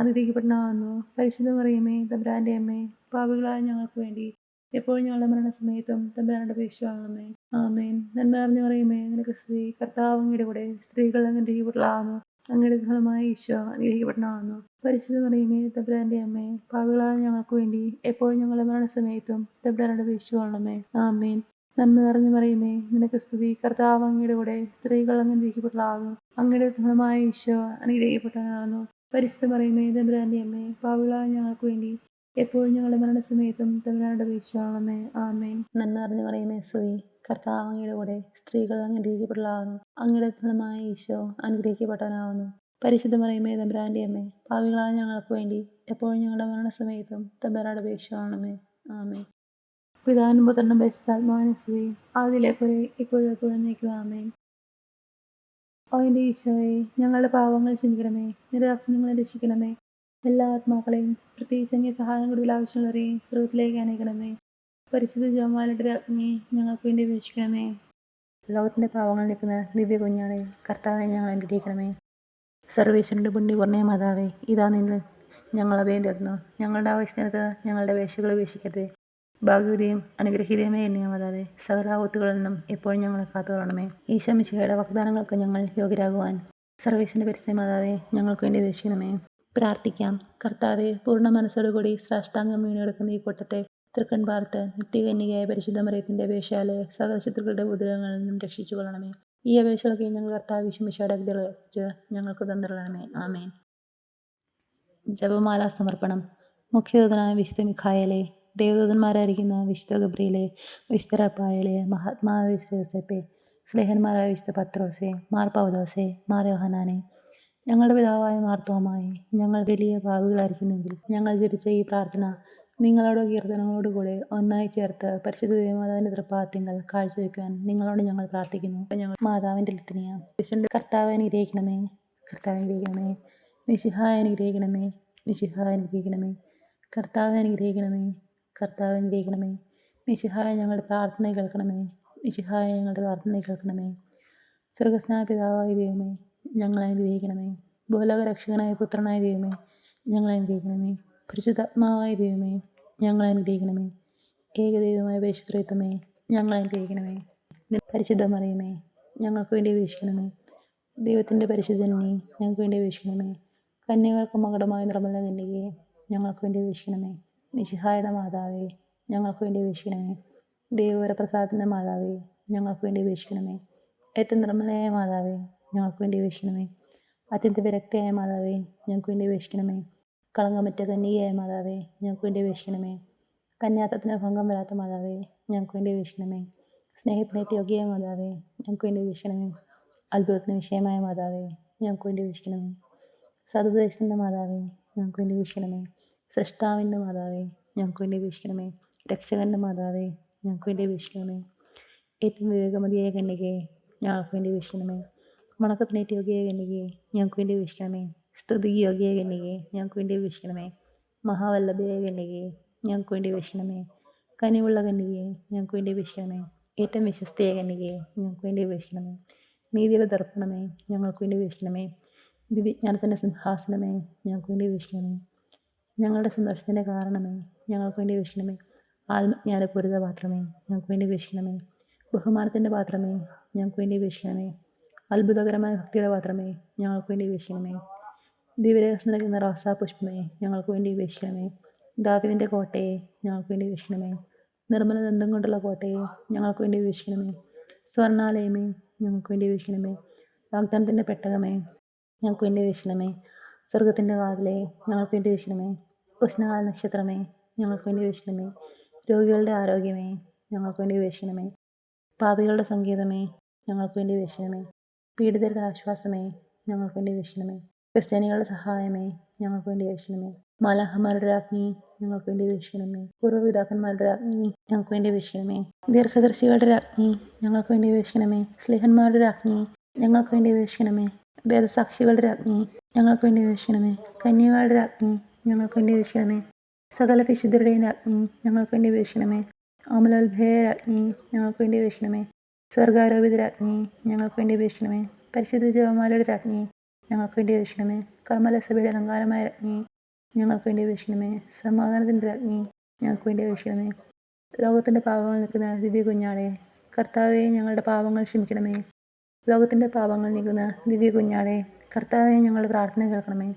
അനുഗ്രഹിക്കപ്പെട്ടവനാകുന്നു. പരിശുദ്ധ മറിയമേ, തമ്പുരാന്റെ അമ്മേ, പാപികളായ ഞങ്ങൾക്ക് വേണ്ടി എപ്പോഴും ഞങ്ങളുടെ മരണസമയത്തും തമ്പുരാനോട് അപേക്ഷിച്ചുകൊള്ളണമേ. ആമേൻ. നന്മ നിറഞ്ഞ മറിയമേ, നിനക്ക് സ്തുതി. കർത്താവ് അങ്ങയുടെ കൂടെ, സ്ത്രീകൾ അങ്ങ് അനുഗ്രഹിക്കപ്പെട്ടവളാകുന്നു. അങ്ങയുടെ ഫലമായ ഈശോ അനുഗ്രഹിക്കപ്പെട്ടവനാകുന്നു. പരിശുദ്ധ മറിയമേ, തമ്പുരാന്റെ അമ്മേ, പാപികളായ ഞങ്ങൾക്ക് വേണ്ടി എപ്പോഴും ഞങ്ങളുടെ മരണസമയത്തും തമ്പുരാനോട് അപേക്ഷിച്ചുകൊള്ളണമേ. ആമേൻ. നന്മ നിറഞ്ഞ മറിയമേ, നിനക്ക് സ്തുതി. കർത്താവ് അങ്ങയുടെ കൂടെ, സ്ത്രീകൾ അങ്ങ് അനുഗ്രഹിക്കപ്പെട്ടവളാകുന്നു. അങ്ങയുടെ ഫലമായ ഈശോ അനുഗ്രഹിക്കപ്പെട്ടവനാകുന്നു. പരിശുദ്ധ മറിയമേ, തമ്പുരാന്റെ അമ്മേ, പാപികളായ ഞങ്ങൾക്ക് വേണ്ടി എപ്പോഴും ഞങ്ങളുടെ മരണസമയത്തും തമ്പുരാനോട് അപേക്ഷിച്ചുകൊള്ളണമേ. ആമേൻ. നന്മ നിറഞ്ഞ മറിയമേ, സ്തുതി. കർത്താവ് അങ്ങയുടെ കൂടെ, സ്ത്രീകൾ അങ്ങ് അനുഗ്രഹിക്കപ്പെട്ടവളാകുന്നു. അങ്ങയുടെ ഫലമായ ഈശോ അനുഗ്രഹിക്കപ്പെട്ടവനാകുന്നു. പരിശുദ്ധ മറിയമേ, തമ്പുരാന്റെ അമ്മേ, പാപികളായ ഞങ്ങൾക്ക് വേണ്ടി എപ്പോഴും ഞങ്ങളുടെ മരണസമയത്തും തമ്പുരാനോട് അപേക്ഷിച്ചുകൊള്ളണമേ. ആമേൻ. പിതാവിനും പുത്രനും പരിശുദ്ധാത്മാവിനും സ്തുതി. ആദിയിലെ പോലെ ഇപ്പോഴും എപ്പോഴും എന്നേക്കും. ആമേൻ. ഓ എൻ്റെ ഈശോയെ, ഞങ്ങളുടെ പാവങ്ങൾ ക്ഷമിക്കണമേ, നിരപരാധികളെ രക്ഷിക്കണമേ. എല്ലാ ആത്മാക്കളെയും, പ്രത്യേകിച്ച് അങ്ങേ സഹായം കൂടുതൽ ആവശ്യമുള്ളവരെയും സ്രോതത്തിലേക്ക് അനേക്കണമേ. പരിശുദ്ധ ജപമാലയുടെ രാജ്ഞി, ഞങ്ങൾക്ക് വേണ്ടി അപേക്ഷിക്കണമേ. ലോകത്തിൻ്റെ പാവങ്ങൾ നീക്കുന്ന ദിവ്യ കുഞ്ഞാണേ, കർത്താവെ ഞങ്ങൾ അനുഗ്രഹിക്കണമേ. സർവേശ്വരൻ്റെ പുണ്യപൂർണ്ണ മാതാവേ, ഇതാ നിന്ന് ഞങ്ങൾ അഭയം തേടുന്നു. ഞങ്ങളുടെ ആവശ്യത്തിനകത്ത് ഞങ്ങളുടെ വേശകൾ ഉപേക്ഷിക്കരുതേ. ഭാഗ്യവതിയും അനുഗ്രഹീതയുമായ എന്നെ മാതാവേ, സകല ആപത്തുകളിൽ നിന്നും എപ്പോഴും ഞങ്ങളെ കാത്തുകൊള്ളണമേ. ഈശോ മിശിഹായുടെ വാഗ്ദാനങ്ങൾക്ക് ഞങ്ങൾ യോഗ്യരാകുവാൻ സർവേശ്വരൻ്റെ പരിശുദ്ധ മാതാവേ, ഞങ്ങൾക്ക് വേണ്ടി അപേക്ഷിക്കണമേ. പ്രാർത്ഥിക്കാം. കർത്താവെ, പൂർണ്ണ മനസ്സോടുകൂടി സാഷ്ടാംഗം വീണെടുക്കുന്ന ഈ കൂട്ടത്തെ തൃക്കൺ പാർത്ത് നിത്യകന്യകയായ പരിശുദ്ധ മറിയത്തിൻ്റെ അപേക്ഷയാലെ സകല ശത്രുക്കളുടെ ഉപദ്രവങ്ങളിൽ നിന്നും രക്ഷിച്ചു കൊള്ളണമേ. ഈ അപേക്ഷകളൊക്കെ ഞങ്ങൾ കർത്താവ് ഈശോ മിശിഹായുടെ അഗ്നിയിൽ വെച്ച് ഞങ്ങൾക്ക് തന്നിരണമേ. ആമേൻ. ജപമാല സമർപ്പണം. മുഖ്യദൂതനായ വിശുദ്ധ മിഖായേലേ, ദേവദൂതന്മാരായിരിക്കുന്ന വിശുദ്ധ ഗബ്രിയേലേ, വിശുദ്ധ റഫായേലേ, മഹാത്മാവായ വിശുദ്ധ യോസേപ്പേ, സ്ലേഹന്മാരായ വിശുദ്ധ പത്രോസേ, മാർ പൗലോസേ, മാർ യോഹന്നാനെ, ഞങ്ങളുടെ പിതാവായ മാർ തോമായെ, ഞങ്ങൾ വലിയ പാപികളായിരിക്കുന്നെങ്കിൽ ഞങ്ങൾ ജപിച്ച ഈ പ്രാർത്ഥന നിങ്ങളോട് കീർത്തനങ്ങളോടുകൂടെ ഒന്നായി ചേർത്ത് പരിശുദ്ധ ദേവമാതാവിന്റെ തൃപ്പാദത്തിങ്കൽ കാഴ്ചവെക്കുവാൻ നിങ്ങളോട് ഞങ്ങൾ പ്രാർത്ഥിക്കുന്നു. ഞങ്ങൾ മാതാവിന്റെ ലിത്തനിയ. കർത്താവ് അനുഗ്രഹിക്കണമേ, കർത്താവ് അനുഗ്രഹിക്കണമേ, മിശിഹായെ അനുഗ്രഹിക്കണമേ, മിശിഹായെ അനുഗ്രഹിക്കണമേ, കർത്താവ് അനുഗ്രഹിക്കണമേ, കർത്താവ് അനുഗ്രഹിക്കണമേ, മിശിഹായെ ഞങ്ങളുടെ പ്രാർത്ഥന കേൾക്കണമേ, മിശിഹായെ ഞങ്ങളുടെ പ്രാർത്ഥന കേൾക്കണമേ. സ്വർഗസ്നായ പിതാവായ ദൈവമേ, ഞങ്ങളെ അനുഗ്രഹിക്കണമേ. ഭൂലോക രക്ഷകനായ പുത്രനായ ദൈവമേ, ഞങ്ങളെ അനുഗ്രഹിക്കണമേ. പരിശുദ്ധാത്മാവായ ദൈവമേ, ഞങ്ങളെ അനുഗ്രഹിക്കണമേ. ഏകദൈവമായ പരിശുദ്ധത്വമേ, ഞങ്ങളെ അനുഗ്രഹിക്കണമേ. പരിശുദ്ധ മറിയമേ, ഞങ്ങൾക്ക് വേണ്ടി അപേക്ഷിക്കണമേ. ദൈവത്തിൻ്റെ പരിശുദ്ധനെ, ഞങ്ങൾക്ക് വേണ്ടി അപേക്ഷിക്കണമേ. കന്യകൾക്ക് മകുടമായ നിർമ്മല കന്യകയെ, ഞങ്ങൾക്ക് വേണ്ടി അപേക്ഷിക്കണമേ. മിശിഹായുടെ മാതാവേ, ഞങ്ങൾക്ക് വേണ്ടി അപേക്ഷിക്കണമേ. ദൈവവരപ്രസാദത്തിൻ്റെ മാതാവേ, ഞങ്ങൾക്ക് വേണ്ടി അപേക്ഷിക്കണമേ. ഏറ്റവും നിർമ്മലയായ മാതാവേ, ഞങ്ങൾക്ക് വേണ്ടി അപേക്ഷിക്കണമേ. അത്യന്ത വിരക്തിയായ മാതാവേ, ഞങ്ങൾക്ക് വേണ്ടി അപേക്ഷിക്കണമേ. കളങ്കമറ്റ കന്യകയായ മാതാവേ, ഞങ്ങൾക്ക് വേണ്ടി അപേക്ഷിക്കണമേ. കന്യാത്വത്തിന് ഭംഗം വരാത്ത മാതാവേ, ഞങ്ങൾക്ക് വേണ്ടി അപേക്ഷിക്കണമേ. സ്നേഹത്തിനേറ്റ് യോഗ്യയായ മാതാവേ, ഞങ്ങൾക്ക് വേണ്ടി അപേക്ഷിക്കണമേ. അത്ഭുതത്തിന് വിഷയമായ മാതാവേ, ഞങ്ങൾക്ക് വേണ്ടി അപേക്ഷിക്കണമേ. സതുപദേശത്തിൻ്റെ മാതാവേ, ഞങ്ങൾക്ക് വേണ്ടി അപേക്ഷിക്കണമേ. സൃഷ്ടാവിൻ്റെ മാതാവേ, ഞങ്ങൾക്ക് വേണ്ടി അപേക്ഷിക്കണമേ. രക്ഷകൻ്റെ മാതാവേ, ഞങ്ങൾക്ക് വേണ്ടി അപേക്ഷിക്കണമേ. ഏറ്റവും വിവേകമതിയായ കന്യകയെ, ഞങ്ങൾക്ക് വേണ്ടി അപേക്ഷിക്കണമേ. വണക്കത്തിനേറ്റ് യോഗ്യയായ കന്യകയെ, ഞങ്ങൾക്ക് വേണ്ടി അപേക്ഷിക്കണമേ. സ്തുതിക്ക് യോഗ്യയായ കന്യകയെ, ഞങ്ങൾക്ക് വേണ്ടി അപേക്ഷിക്കണമേ. മഹാവല്ലഭയായ കന്യകയെ, ഞങ്ങൾക്ക് വേണ്ടി അപേക്ഷിക്കണമേ. കനിവുള്ള കന്യകയെ, ഞങ്ങൾക്ക് വേണ്ടി അപേക്ഷിക്കണമേ. ഏറ്റവും വിശ്വസ്തയായ കന്യകയെ, ഞങ്ങൾക്ക് വേണ്ടി അപേക്ഷിക്കണമേ. നീതിയുടെ ദർപ്പണമേ, ഞങ്ങൾക്ക് വേണ്ടി അപേക്ഷിക്കണമേ. ദിവ്യജ്ഞാനത്തിൻ്റെ സിംഹാസനമേ, ഞങ്ങൾക്ക് വേണ്ടി അപേക്ഷിക്കണമേ. ഞങ്ങളുടെ സന്തോഷത്തിൻ്റെ കാരണമേ, ഞങ്ങൾക്ക് വേണ്ടി അപേക്ഷിക്കണമേ. ആത്മജ്ഞാനപൂരിത പാത്രമേ, ഞങ്ങൾക്ക് വേണ്ടി അപേക്ഷിക്കണമേ. ബഹുമാനത്തിൻ്റെ പാത്രമേ, ഞങ്ങൾക്ക് വേണ്ടി അപേക്ഷിക്കണമേ. അത്ഭുതകരമായ ഭക്തിയുടെ പാത്രമേ, ഞങ്ങൾക്ക് വേണ്ടി അപേക്ഷിക്കണമേ. ദിവ്യരഹസ്യം നൽകുന്ന റോസാപുഷ്പമേ, ഞങ്ങൾക്ക് വേണ്ടി അപേക്ഷിക്കണമേ. ദാവീദിൻ്റെ കോട്ടയെ, ഞങ്ങൾക്ക് വേണ്ടി അപേക്ഷിക്കണമേ. നിർമ്മല ദന്തം കൊണ്ടുള്ള കോട്ടയെ, ഞങ്ങൾക്ക് വേണ്ടി അപേക്ഷിക്കണമേ. സ്വർണ്ണാലയമേ, ഞങ്ങൾക്ക് വേണ്ടി അപേക്ഷിക്കണമേ. വാഗ്ദാനത്തിൻ്റെ പെട്ടകമേ, ഞങ്ങൾക്ക് വേണ്ടി അപേക്ഷിക്കണമേ. സ്വർഗത്തിൻ്റെ വാതിലേ, ഞങ്ങൾക്ക് വേണ്ടി അപേക്ഷിക്കണമേ. ഉഷ്ണകാല നക്ഷത്രമേ, ഞങ്ങൾക്ക് വേണ്ടി അപേക്ഷിക്കണമേ. രോഗികളുടെ ആരോഗ്യമേ, ഞങ്ങൾക്ക് വേണ്ടി അപേക്ഷിക്കണമേ. പാപികളുടെ സങ്കേതമേ, ഞങ്ങൾക്ക് വേണ്ടി അപേക്ഷിക്കണമേ. പീഡിതരുടെ ആശ്വാസമേ, ഞങ്ങൾക്ക് വേണ്ടി അപേക്ഷിക്കണമേ. ക്രിസ്ത്യാനികളുടെ സഹായമേ, ഞങ്ങൾക്ക് വേണ്ടി അപേക്ഷിക്കണമേ. മാലാഖമാരുടെ രാജ്ഞി, ഞങ്ങൾക്ക് വേണ്ടി അപേക്ഷിക്കണമേ. പൂർവ്വപിതാക്കന്മാരുടെ രാജ്ഞി, ഞങ്ങൾക്ക് വേണ്ടി അപേക്ഷിക്കണമേ. ദീർഘദർശികളുടെ രാജ്ഞി, ഞങ്ങൾക്ക് വേണ്ടി അപേക്ഷിക്കണമേ. സ്ലേഹന്മാരുടെ രാജ്ഞി, ഞങ്ങൾക്ക് വേണ്ടി അപേക്ഷിക്കണമേ. വേദസാക്ഷികളുടെ രാജ്ഞി, ഞങ്ങൾക്ക് വേണ്ടി അപേക്ഷിക്കണമേ. കന്യകളുടെ രാജ്ഞി, ഞങ്ങൾക്ക് വേണ്ടി അപേക്ഷിക്കണമേ. സകല വിശുദ്ധരുടെയും രാജ്ഞി, ഞങ്ങൾക്ക് വേണ്ടി അപേക്ഷിക്കണമേ. അമലോത്ഭയ രാജ്ഞി, ഞങ്ങൾക്ക് വേണ്ടി അപേക്ഷിക്കണമേ. സ്വർഗാരോപിത രാജ്ഞി, ഞങ്ങൾക്ക് വേണ്ടി അപേക്ഷിക്കണമേ. പരിശുദ്ധ ജപമാലയുടെ രാജ്ഞി, ഞങ്ങൾക്ക് വേണ്ടി അപേക്ഷിക്കണമേ. കർമ്മലസഭയുടെ അലങ്കാരമായ രാജ്ഞി, ഞങ്ങൾക്ക് വേണ്ടി അപേക്ഷിക്കണമേ. സമാധാനത്തിൻ്റെ രാജ്ഞി, ഞങ്ങൾക്ക് വേണ്ടി അപേക്ഷിക്കണമേ. ലോകത്തിൻ്റെ പാപങ്ങൾ നീക്കുന്ന ദിവ്യ കുഞ്ഞാടെ, കർത്താവെ ഞങ്ങളുടെ പാപങ്ങൾ ക്ഷമിക്കണമേ. ലോകത്തിൻ്റെ പാപങ്ങൾ നീക്കുന്ന ദിവ്യ കുഞ്ഞാടെ, കർത്താവെ ഞങ്ങളുടെ പ്രാർത്ഥന കേൾക്കണമേ.